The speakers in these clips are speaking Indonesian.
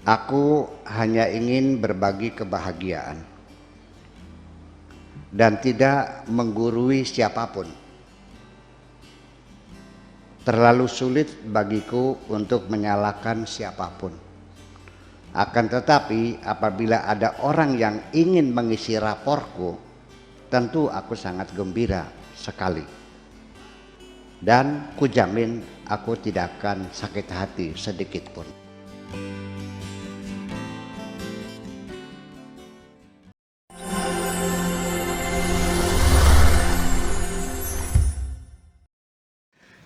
Aku hanya ingin berbagi kebahagiaan dan tidak menggurui siapapun. Terlalu sulit bagiku untuk menyalahkan siapapun. Akan tetapi apabila ada orang yang ingin mengisi raporku, tentu aku sangat gembira sekali. Dan kujamin aku tidak akan sakit hati sedikit pun.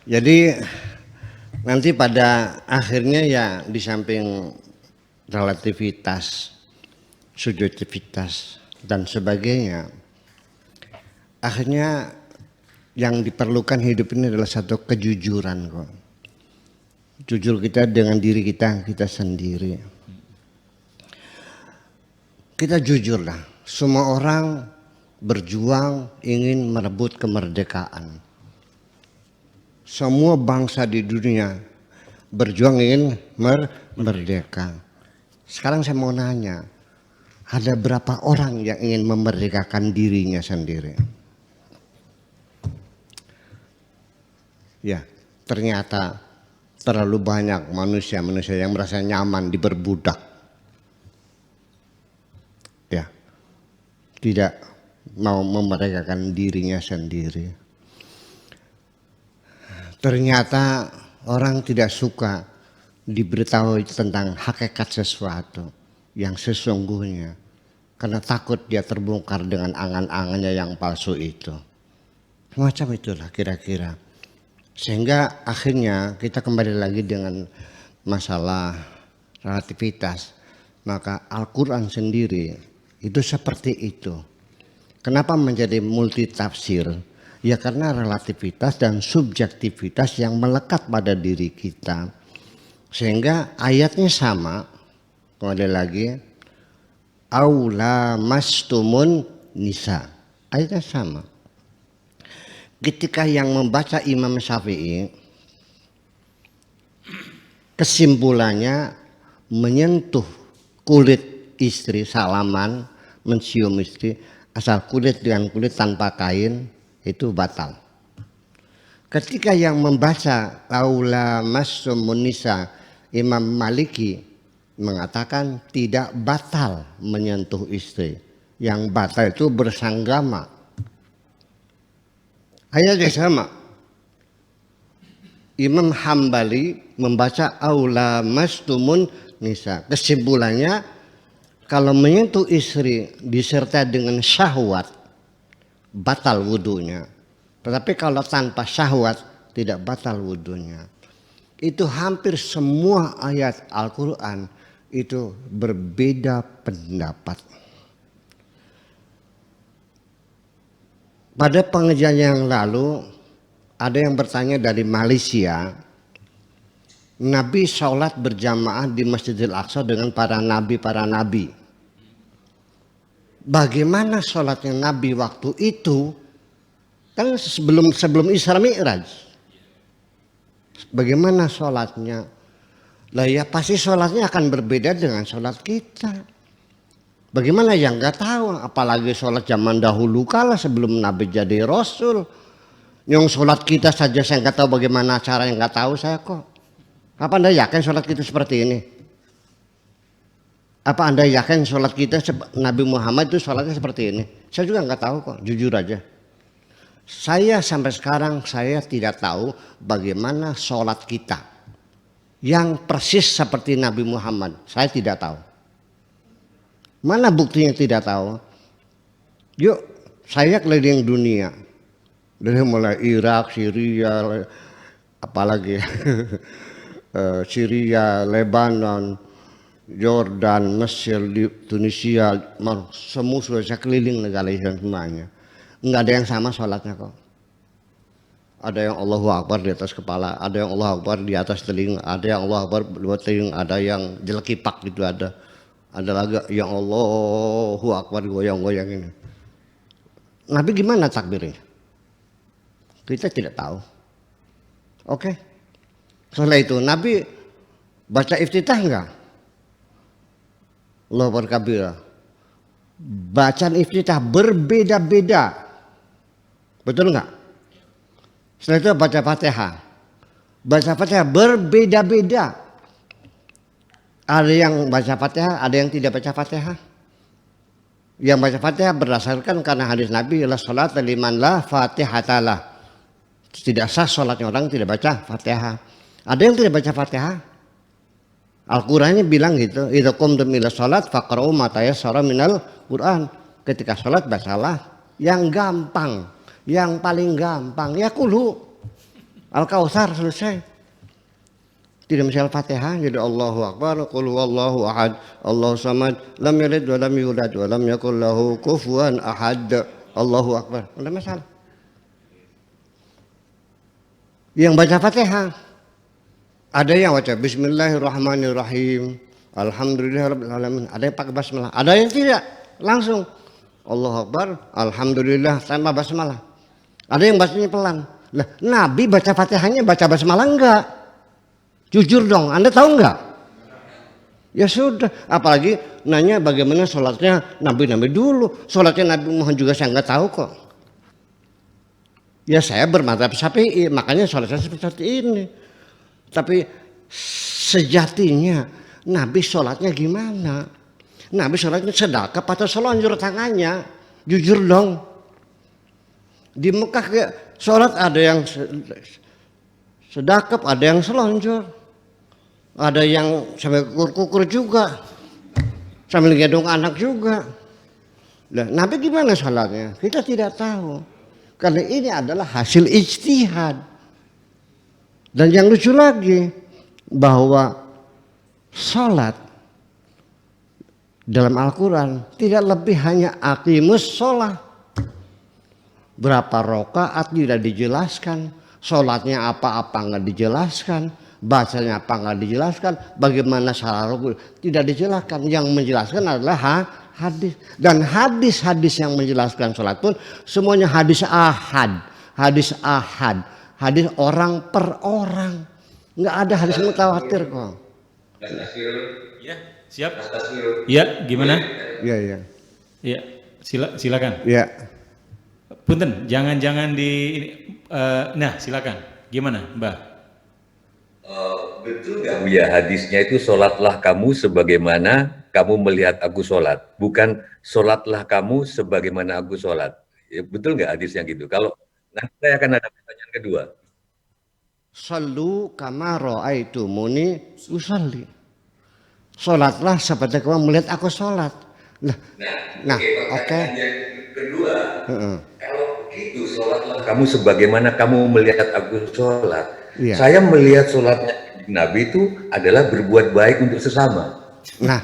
Jadi nanti pada akhirnya ya di samping relativitas, subjektivitas dan sebagainya, akhirnya yang diperlukan hidup ini adalah satu kejujuran kok. Jujur kita dengan diri kita sendiri. Kita jujurlah, semua orang berjuang ingin merebut kemerdekaan. Semua bangsa di dunia berjuang ingin merdeka. Sekarang saya mau nanya, ada berapa orang yang ingin memerdekakan dirinya sendiri? Ya, ternyata terlalu banyak manusia-manusia yang merasa nyaman diperbudak. Ya, tidak mau memerdekakan dirinya sendiri. Ternyata orang tidak suka diberitahu tentang hakikat sesuatu yang sesungguhnya karena takut dia terbongkar dengan angan-angannya yang palsu itu. Semacam itulah kira-kira. Sehingga akhirnya kita kembali lagi dengan masalah relativitas. Maka Al-Quran sendiri itu seperti itu. Kenapa menjadi multi tafsir? Ya karena relativitas dan subjektivitas yang melekat pada diri kita. Sehingga ayatnya sama. Kembali lagi. Aula mastumun nisa. Ayatnya sama. Ketika yang membaca Imam Syafi'i, kesimpulannya menyentuh kulit istri, salaman, mencium istri, asal kulit dengan kulit tanpa kain, itu batal. Ketika yang membaca aula mastumun nisa, Imam Maliki mengatakan tidak batal menyentuh istri. Yang batal itu bersanggama. Ayatnya sama. Imam Hambali membaca aula mastumun nisa. Kesimpulannya kalau menyentuh istri disertai dengan syahwat batal wudunya. Tetapi kalau tanpa syahwat tidak batal wudunya. Itu hampir semua ayat Al-Quran itu berbeda pendapat. Pada pengajian yang lalu ada yang bertanya dari Malaysia, Nabi sholat berjamaah di Masjidil Aqsa dengan para nabi. Bagaimana sholatnya Nabi waktu itu? Kan sebelum Isra Mi'raj. Bagaimana sholatnya? Lah ya pasti sholatnya akan berbeda dengan sholat kita. Bagaimana yang nggak tahu, apalagi sholat zaman dahulu kala sebelum Nabi jadi Rasul. Yang sholat kita saja saya nggak tahu bagaimana cara yang nggak tahu saya kok. Apa Anda yakin sholat kita seperti ini? Apa Anda yakin sholat kita Nabi Muhammad itu sholatnya seperti ini? Saya juga nggak tahu kok, jujur aja. Saya sampai sekarang saya tidak tahu bagaimana sholat kita yang persis seperti Nabi Muhammad. Saya tidak tahu. Mana buktinya tidak tahu? Yuk, saya keliling dunia. Dari mulai Irak, Syria, apalagi Syria, Lebanon, Jordan, Mesir, Tunisia, semua sudah saya keliling negara Islam semuanya. Enggak ada yang sama sholatnya kok. Ada yang Allahu Akbar di atas kepala, ada yang Allahu Akbar di atas telinga, ada yang Allahu Akbar di bawah telinga, ada yang jelekipak gitu ada. Ada lagi yang Allahu Akbar goyang-goyang ini. Nabi gimana takbirnya? Kita tidak tahu. Oke. Setelah itu Nabi baca iftitah enggak? Allahu Akbar kabira. Bacaan iftitah berbeda-beda. Betul nggak? Setelah itu baca Fatihah. Baca Fatihah berbeda-beda. Ada yang baca Fatihah, ada yang tidak baca Fatihah. Yang baca Fatihah berdasarkan karena hadis Nabi, la salat liman la fatihatalah. Tidak sah salatnya orang tidak baca Fatihah. Ada yang tidak baca Fatihah. Al-Qur'annya bilang gitu, idza qumtum ila salat faqra'u ma tayassara minal Qur'an. Ketika salat bacalah yang gampang, yang paling gampang. Ya qulu Al-Kautsar selesai. Tidak mesti Al-Fatihah, jadi Allahu Akbar, qul huwallahu ahad, Allahu samad, lam yalid wa lam yulad wa lam yakul lahu kufuwan ahad. Allahu Akbar. Enggak masalah. Yang baca Fatihah ada yang baca Bismillahirrahmanirrahim, Alhamdulillahirabbil alamin. Ada yang pakai basmalah, ada yang tidak, langsung Allahu Akbar, Alhamdulillah tanpa basmalah. Ada yang bacanya pelan. Lah, Nabi baca Fatihahnya baca basmalah enggak? Jujur dong, Anda tahu enggak? Ya sudah, apalagi nanya bagaimana sholatnya Nabi dulu. Sholatnya Nabi Muhammad juga saya enggak tahu kok. Ya saya bermadzhab Syafi'i, makanya sholat saya seperti ini. Tapi sejatinya Nabi sholatnya gimana? Nabi sholatnya sedekap atau selonjor tangannya? Jujur dong. Di Mekah kayak sholat ada yang sedekap, ada yang selonjor, ada yang sampai kukur-kukur juga, sambil gendong anak juga. Nah, Nabi gimana sholatnya? Kita tidak tahu. Karena ini adalah hasil ijtihad. Dan yang lucu lagi bahwa sholat dalam Al-Quran tidak lebih hanya aqimus sholat. Berapa rakaat tidak dijelaskan, sholatnya apa-apa nggak dijelaskan, bacanya apa nggak dijelaskan, bagaimana salah rukuk tidak dijelaskan. Yang menjelaskan adalah hadis, dan hadis-hadis yang menjelaskan sholat pun semuanya hadis ahad, hadis orang per orang, nggak ada hadis mutawatir kok. Ya, siap. Ya, gimana? Iya. Ya, silakan. Ya. Punten, jangan di nah, silakan. Gimana, Mbah? Betul nggak Buya, hadisnya itu sholatlah kamu sebagaimana kamu melihat aku sholat, bukan sholatlah kamu sebagaimana aku sholat. Ya, betul nggak hadisnya gitu? Kalau nanti saya akan ada pertanyaan kedua. Sallu kama ra'aitumuni usalli. Sholatlah seperti kamu melihat aku sholat. Nah, oke. Kedua, kalau begitu sholatlah kamu sebagaimana kamu melihat aku sholat. Iya. Saya melihat sholatnya Nabi itu adalah berbuat baik untuk sesama. Nah,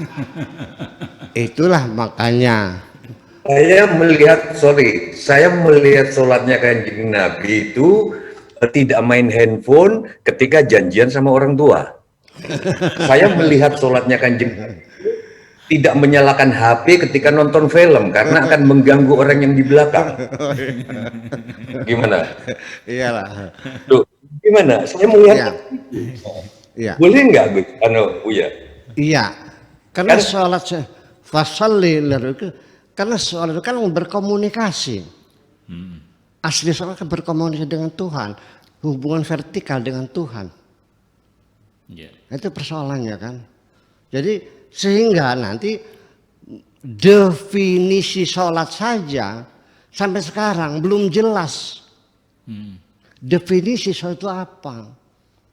itulah makanya. Saya melihat sholatnya Kanjeng Nabi itu tidak main handphone ketika janjian sama orang tua. Saya melihat sholatnya Kanjeng Nabi tidak menyalakan HP ketika nonton film karena akan mengganggu orang yang di belakang. Gimana? Iyalah. Tuh, gimana? Saya melihat. Iya. Boleh nggak, Gus? Uya? Iya. Karena sholat fasalli karena sholat itu kan berkomunikasi. Asli sholat kan berkomunikasi dengan Tuhan, hubungan vertikal dengan Tuhan. Itu persoalannya kan. Jadi sehingga nanti definisi sholat saja sampai sekarang belum jelas. Definisi sholat itu apa?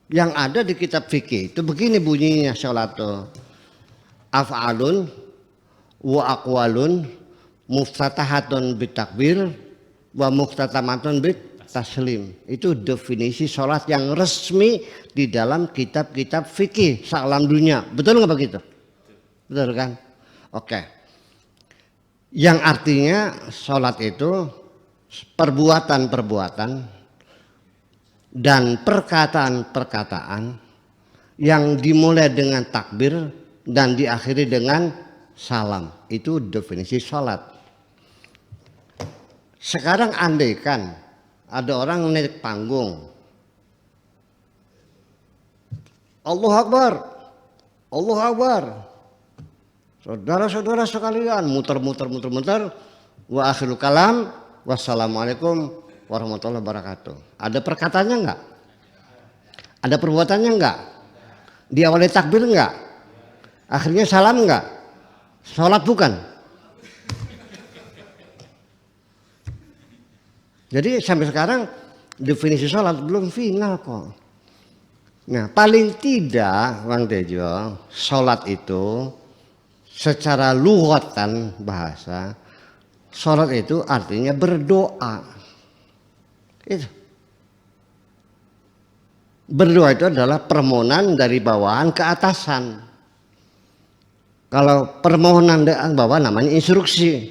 Yang ada di kitab fikih itu begini bunyinya sholat itu. Af'alun wa aqwalun muftatahatun bitakbir wa muftatamatun bitaslim. Itu definisi sholat yang resmi di dalam kitab-kitab fikih sealam dunia. Betul nggak begitu? Betul kan? Oke. Yang artinya sholat itu perbuatan-perbuatan dan perkataan-perkataan yang dimulai dengan takbir dan diakhiri dengan salam. Itu definisi sholat. Sekarang andaikan ada orang naik panggung, Allahu Akbar, Allahu Akbar, Saudara-saudara sekalian, muter. Wa akhirul kalam, wassalamualaikum warahmatullahi wabarakatuh. Ada perkataannya enggak? Ada perbuatannya enggak? Diawali takbir enggak? Akhirnya salam enggak? Sholat bukan? Jadi sampai sekarang definisi sholat belum final kok. Nah, paling tidak Bang Tejo, sholat itu secara lughatan bahasa, sholat itu artinya berdoa. Itu. Berdoa itu adalah permohonan dari bawahan ke atasan. Kalau permohonan dari bawah namanya instruksi.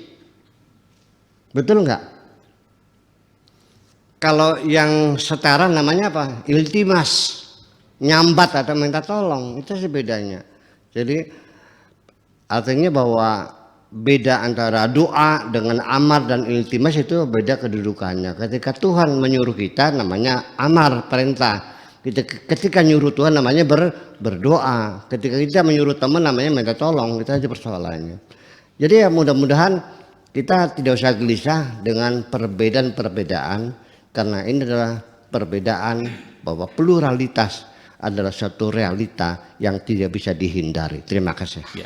Betul enggak? Kalau yang setara namanya apa? Iltimas. Nyambat atau minta tolong. Itu sih bedanya. Jadi artinya bahwa beda antara doa dengan amar dan iltimas itu beda kedudukannya. Ketika Tuhan menyuruh kita namanya amar, perintah. Ketika nyuruh Tuhan namanya berdoa. Ketika kita menyuruh teman namanya minta tolong. Itu aja persoalannya. Jadi ya mudah-mudahan kita tidak usah gelisah dengan perbedaan-perbedaan. Karena ini adalah perbedaan bahwa pluralitas adalah suatu realita yang tidak bisa dihindari. Terima kasih. Ya.